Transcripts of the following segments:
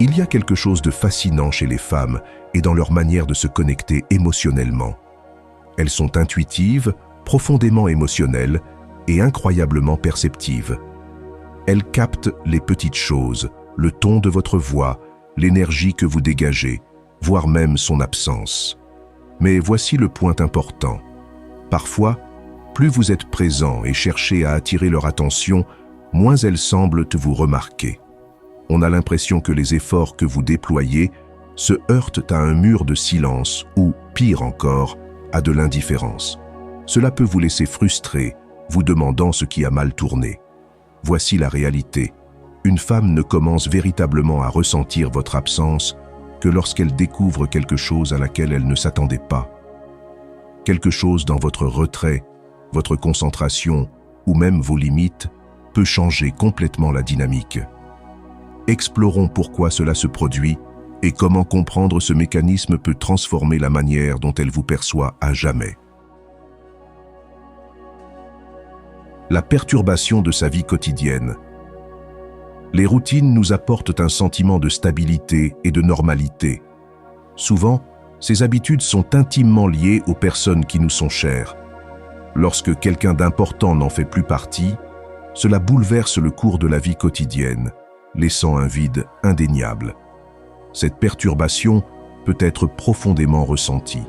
Il y a quelque chose de fascinant chez les femmes et dans leur manière de se connecter émotionnellement. Elles sont intuitives, profondément émotionnelles et incroyablement perceptives. Elles captent les petites choses, le ton de votre voix, l'énergie que vous dégagez, voire même son absence. Mais voici le point important. Parfois, plus vous êtes présent et cherchez à attirer leur attention, moins elles semblent vous remarquer. On a l'impression que les efforts que vous déployez se heurtent à un mur de silence ou, pire encore, à de l'indifférence. Cela peut vous laisser frustré, vous demandant ce qui a mal tourné. Voici la réalité. Une femme ne commence véritablement à ressentir votre absence que lorsqu'elle découvre quelque chose à laquelle elle ne s'attendait pas. Quelque chose dans votre retrait, votre concentration ou même vos limites peut changer complètement la dynamique. Explorons pourquoi cela se produit et comment comprendre ce mécanisme peut transformer la manière dont elle vous perçoit à jamais. La perturbation de sa vie quotidienne. Les routines nous apportent un sentiment de stabilité et de normalité. Souvent, ces habitudes sont intimement liées aux personnes qui nous sont chères. Lorsque quelqu'un d'important n'en fait plus partie, cela bouleverse le cours de la vie quotidienne, laissant un vide indéniable. Cette perturbation peut être profondément ressentie,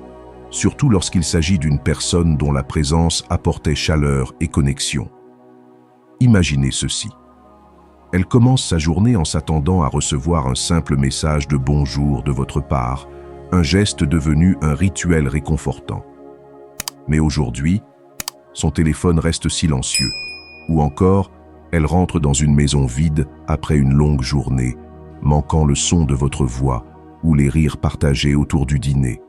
surtout lorsqu'il s'agit d'une personne dont la présence apportait chaleur et connexion. Imaginez ceci. Elle commence sa journée en s'attendant à recevoir un simple message de bonjour de votre part, un geste devenu un rituel réconfortant. Mais aujourd'hui, son téléphone reste silencieux, ou encore, elle rentre dans une maison vide après une longue journée, manquant le son de votre voix ou les rires partagés autour du dîner.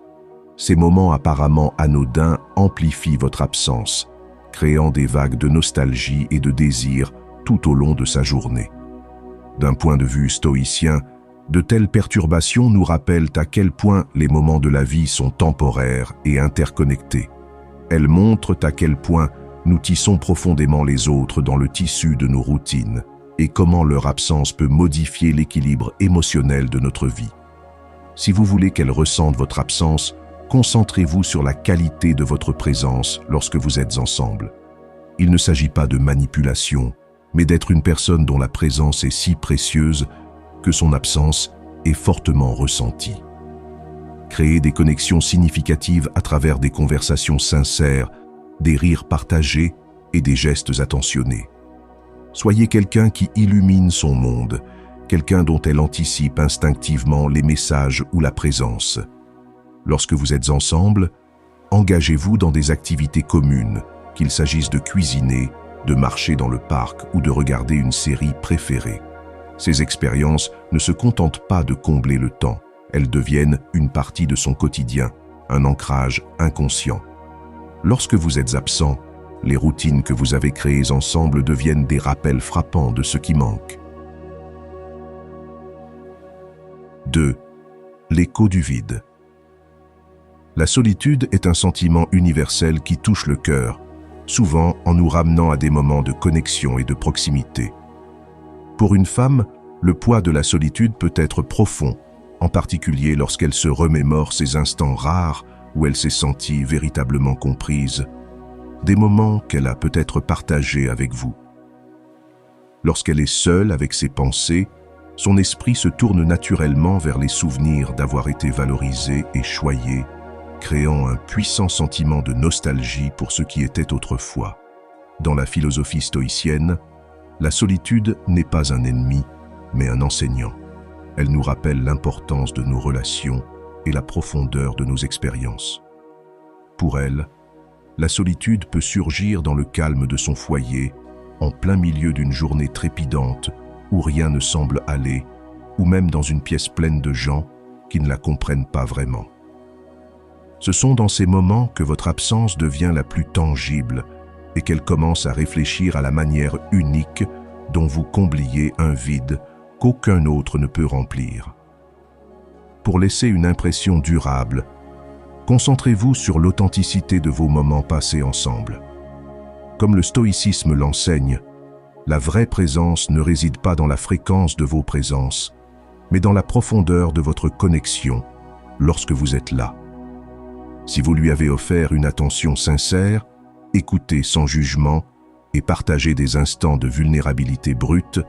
Ces moments apparemment anodins amplifient votre absence, créant des vagues de nostalgie et de désir tout au long de sa journée. D'un point de vue stoïcien, de telles perturbations nous rappellent à quel point les moments de la vie sont temporaires et interconnectés. Elles montrent à quel point nous tissons profondément les autres dans le tissu de nos routines et comment leur absence peut modifier l'équilibre émotionnel de notre vie. Si vous voulez qu'elle ressente votre absence, concentrez-vous sur la qualité de votre présence lorsque vous êtes ensemble. Il ne s'agit pas de manipulation, mais d'être une personne dont la présence est si précieuse que son absence est fortement ressentie. Créez des connexions significatives à travers des conversations sincères, des rires partagés et des gestes attentionnés. Soyez quelqu'un qui illumine son monde, quelqu'un dont elle anticipe instinctivement les messages ou la présence. Lorsque vous êtes ensemble, engagez-vous dans des activités communes, qu'il s'agisse de cuisiner, de marcher dans le parc ou de regarder une série préférée. Ces expériences ne se contentent pas de combler le temps, elles deviennent une partie de son quotidien, un ancrage inconscient. Lorsque vous êtes absent, les routines que vous avez créées ensemble deviennent des rappels frappants de ce qui manque. 2. L'écho du vide. La solitude est un sentiment universel qui touche le cœur, souvent en nous ramenant à des moments de connexion et de proximité. Pour une femme, le poids de la solitude peut être profond, en particulier lorsqu'elle se remémore ces instants rares où elle s'est sentie véritablement comprise, des moments qu'elle a peut-être partagés avec vous. Lorsqu'elle est seule avec ses pensées, son esprit se tourne naturellement vers les souvenirs d'avoir été valorisée et choyée, créant un puissant sentiment de nostalgie pour ce qui était autrefois. Dans la philosophie stoïcienne, la solitude n'est pas un ennemi, mais un enseignant. Elle nous rappelle l'importance de nos relations et la profondeur de nos expériences. Pour elle, la solitude peut surgir dans le calme de son foyer, en plein milieu d'une journée trépidante où rien ne semble aller, ou même dans une pièce pleine de gens qui ne la comprennent pas vraiment. Ce sont dans ces moments que votre absence devient la plus tangible et qu'elle commence à réfléchir à la manière unique dont vous combliez un vide qu'aucun autre ne peut remplir. Pour laisser une impression durable, concentrez-vous sur l'authenticité de vos moments passés ensemble. Comme le stoïcisme l'enseigne, la vraie présence ne réside pas dans la fréquence de vos présences, mais dans la profondeur de votre connexion lorsque vous êtes là. Si vous lui avez offert une attention sincère, écoutez sans jugement et partagez des instants de vulnérabilité brute,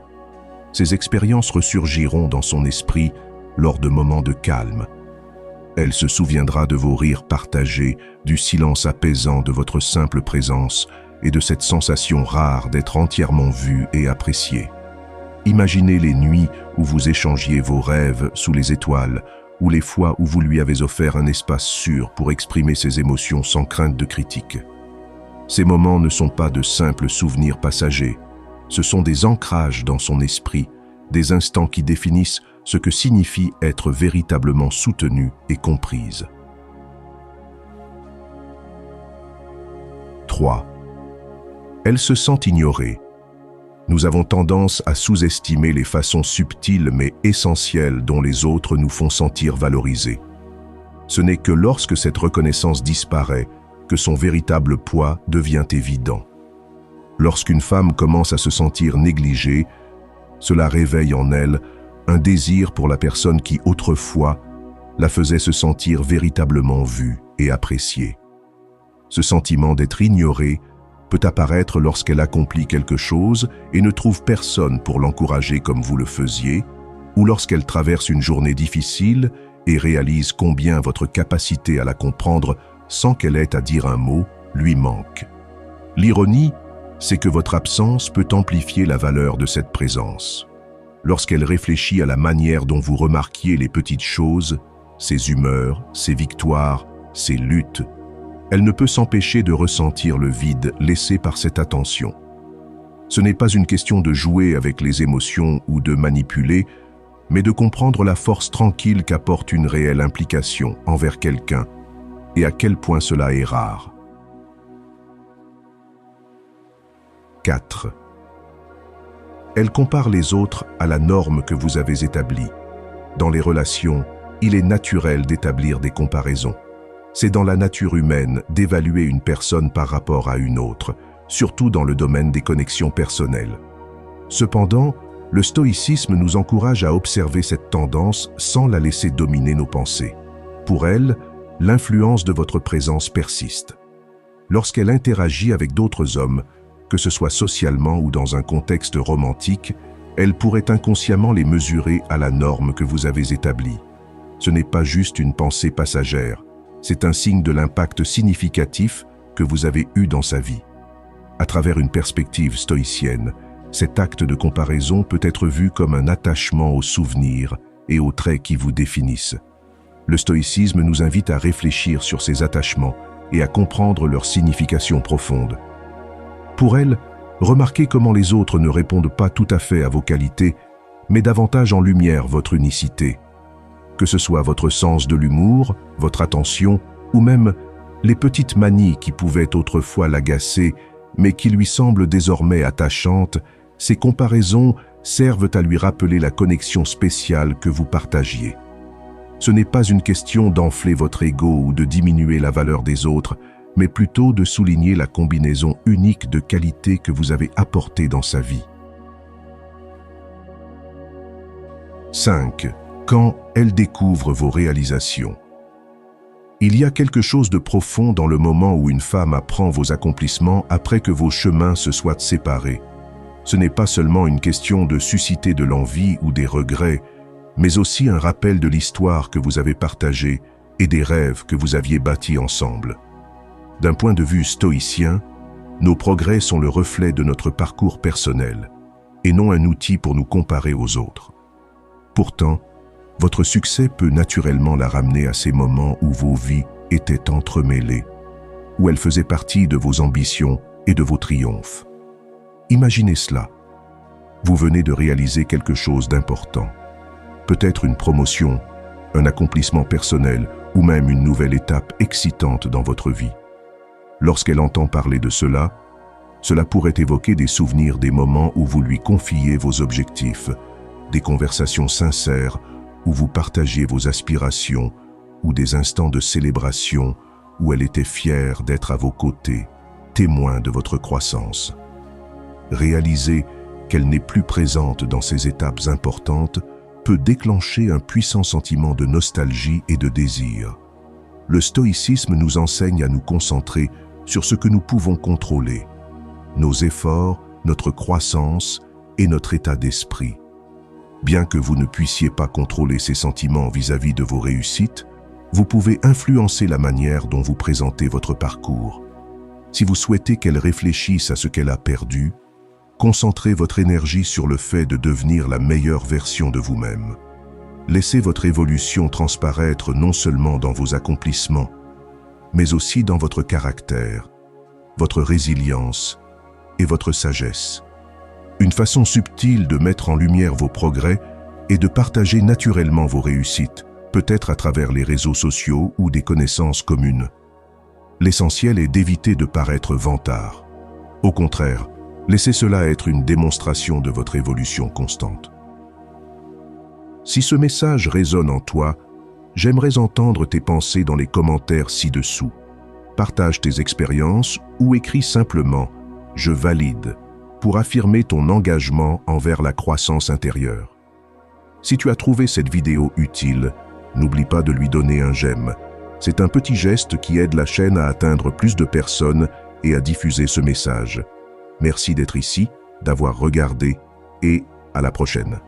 ces expériences ressurgiront dans son esprit lors de moments de calme. Elle se souviendra de vos rires partagés, du silence apaisant de votre simple présence et de cette sensation rare d'être entièrement vu et apprécié. Imaginez les nuits où vous échangiez vos rêves sous les étoiles, ou les fois où vous lui avez offert un espace sûr pour exprimer ses émotions sans crainte de critique. Ces moments ne sont pas de simples souvenirs passagers, ce sont des ancrages dans son esprit, des instants qui définissent ce que signifie être véritablement soutenue et comprise. 3. Elle se sent ignorée. Nous avons tendance à sous-estimer les façons subtiles mais essentielles dont les autres nous font sentir valorisés. Ce n'est que lorsque cette reconnaissance disparaît que son véritable poids devient évident. Lorsqu'une femme commence à se sentir négligée, cela réveille en elle un désir pour la personne qui autrefois la faisait se sentir véritablement vue et appréciée. Ce sentiment d'être ignorée peut apparaître lorsqu'elle accomplit quelque chose et ne trouve personne pour l'encourager comme vous le faisiez, ou lorsqu'elle traverse une journée difficile et réalise combien votre capacité à la comprendre sans qu'elle ait à dire un mot lui manque. L'ironie, c'est que votre absence peut amplifier la valeur de cette présence. Lorsqu'elle réfléchit à la manière dont vous remarquiez les petites choses, ses humeurs, ses victoires, ses luttes, elle ne peut s'empêcher de ressentir le vide laissé par cette attention. Ce n'est pas une question de jouer avec les émotions ou de manipuler, mais de comprendre la force tranquille qu'apporte une réelle implication envers quelqu'un et à quel point cela est rare. 4. Elle compare les autres à la norme que vous avez établie. Dans les relations, il est naturel d'établir des comparaisons. C'est dans la nature humaine d'évaluer une personne par rapport à une autre, surtout dans le domaine des connexions personnelles. Cependant, le stoïcisme nous encourage à observer cette tendance sans la laisser dominer nos pensées. Pour elle, l'influence de votre présence persiste. Lorsqu'elle interagit avec d'autres hommes, que ce soit socialement ou dans un contexte romantique, elle pourrait inconsciemment les mesurer à la norme que vous avez établie. Ce n'est pas juste une pensée passagère, c'est un signe de l'impact significatif que vous avez eu dans sa vie. À travers une perspective stoïcienne, cet acte de comparaison peut être vu comme un attachement aux souvenirs et aux traits qui vous définissent. Le stoïcisme nous invite à réfléchir sur ces attachements et à comprendre leur signification profonde. Pour elle, remarquez comment les autres ne répondent pas tout à fait à vos qualités, mais davantage en lumière votre unicité. Que ce soit votre sens de l'humour, votre attention, ou même les petites manies qui pouvaient autrefois l'agacer, mais qui lui semblent désormais attachantes, ces comparaisons servent à lui rappeler la connexion spéciale que vous partagiez. Ce n'est pas une question d'enfler votre ego ou de diminuer la valeur des autres, mais plutôt de souligner la combinaison unique de qualités que vous avez apportées dans sa vie. 5. Quand elle découvre vos réalisations. Il y a quelque chose de profond dans le moment où une femme apprend vos accomplissements après que vos chemins se soient séparés. Ce n'est pas seulement une question de susciter de l'envie ou des regrets, mais aussi un rappel de l'histoire que vous avez partagée et des rêves que vous aviez bâtis ensemble. D'un point de vue stoïcien, nos progrès sont le reflet de notre parcours personnel et non un outil pour nous comparer aux autres. Pourtant, votre succès peut naturellement la ramener à ces moments où vos vies étaient entremêlées, où elles faisaient partie de vos ambitions et de vos triomphes. Imaginez cela. Vous venez de réaliser quelque chose d'important. Peut-être une promotion, un accomplissement personnel ou même une nouvelle étape excitante dans votre vie. Lorsqu'elle entend parler de cela, cela pourrait évoquer des souvenirs des moments où vous lui confiez vos objectifs, des conversations sincères où vous partagiez vos aspirations ou des instants de célébration où elle était fière d'être à vos côtés, témoin de votre croissance. Réaliser qu'elle n'est plus présente dans ces étapes importantes peut déclencher un puissant sentiment de nostalgie et de désir. Le stoïcisme nous enseigne à nous concentrer sur ce que nous pouvons contrôler, nos efforts, notre croissance et notre état d'esprit. Bien que vous ne puissiez pas contrôler ces sentiments vis-à-vis de vos réussites, vous pouvez influencer la manière dont vous présentez votre parcours. Si vous souhaitez qu'elle réfléchisse à ce qu'elle a perdu, concentrez votre énergie sur le fait de devenir la meilleure version de vous-même. Laissez votre évolution transparaître non seulement dans vos accomplissements, mais aussi dans votre caractère, votre résilience et votre sagesse. Une façon subtile de mettre en lumière vos progrès est de partager naturellement vos réussites, peut-être à travers les réseaux sociaux ou des connaissances communes. L'essentiel est d'éviter de paraître vantard. Au contraire, laissez cela être une démonstration de votre évolution constante. Si ce message résonne en toi, j'aimerais entendre tes pensées dans les commentaires ci-dessous. Partage tes expériences ou écris simplement « Je valide » pour affirmer ton engagement envers la croissance intérieure. Si tu as trouvé cette vidéo utile, n'oublie pas de lui donner un j'aime. C'est un petit geste qui aide la chaîne à atteindre plus de personnes et à diffuser ce message. Merci d'être ici, d'avoir regardé et à la prochaine.